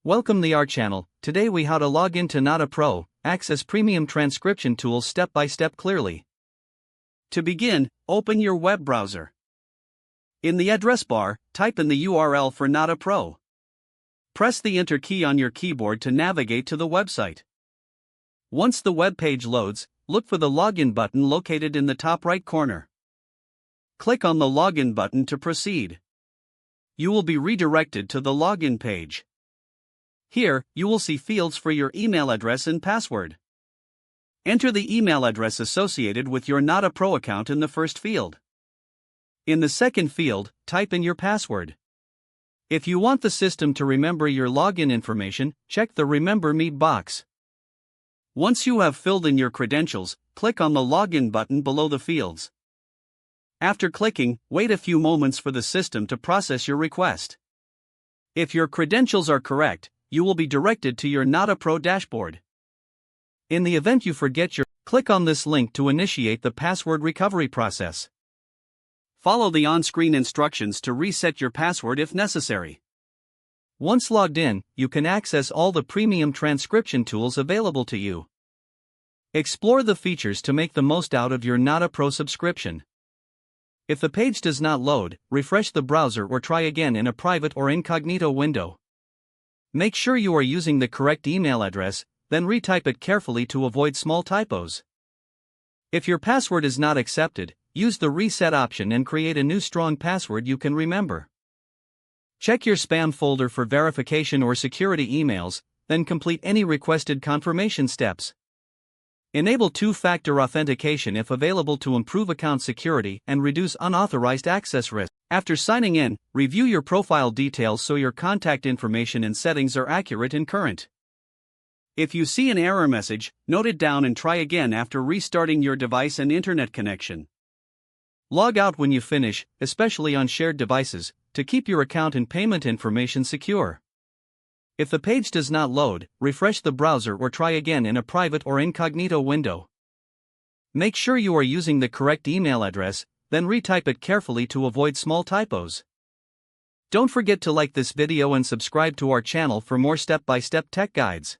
Welcome to our channel. Today we how to log into Notta Pro, access premium transcription tools step by step clearly. To begin, open your web browser. In the address bar, type in the URL for Notta Pro. Press the Enter key on your keyboard to navigate to the website. Once the web page loads, look for the login button located in the top right corner. Click on the login button to proceed. You will be redirected to the login page. Here, you will see fields for your email address and password. Enter the email address associated with your Notta Pro account in the first field. In the second field, type in your password. If you want the system to remember your login information, check the Remember Me box. Once you have filled in your credentials, click on the login button below the fields. After clicking, wait a few moments for the system to process your request. If your credentials are correct, you will be directed to your Notta Pro dashboard. In the event you forget click on this link to initiate the password recovery process. Follow the on-screen instructions to reset your password if necessary. Once logged in, you can access all the premium transcription tools available to you. Explore the features to make the most out of your Notta Pro subscription. If the page does not load, refresh the browser or try again in a private or incognito window. Make sure you are using the correct email address, then retype it carefully to avoid small typos. If your password is not accepted, use the reset option and create a new strong password you can remember. Check your spam folder for verification or security emails, then complete any requested confirmation steps. Enable two-factor authentication if available to improve account security and reduce unauthorized access risk. After signing in, review your profile details so your contact information and settings are accurate and current. If you see an error message, note it down and try again after restarting your device and internet connection. Log out when you finish, especially on shared devices, to keep your account and payment information secure. If the page does not load, refresh the browser or try again in a private or incognito window. Make sure you are using the correct email address, then retype it carefully to avoid small typos. Don't forget to like this video and subscribe to our channel for more step-by-step tech guides.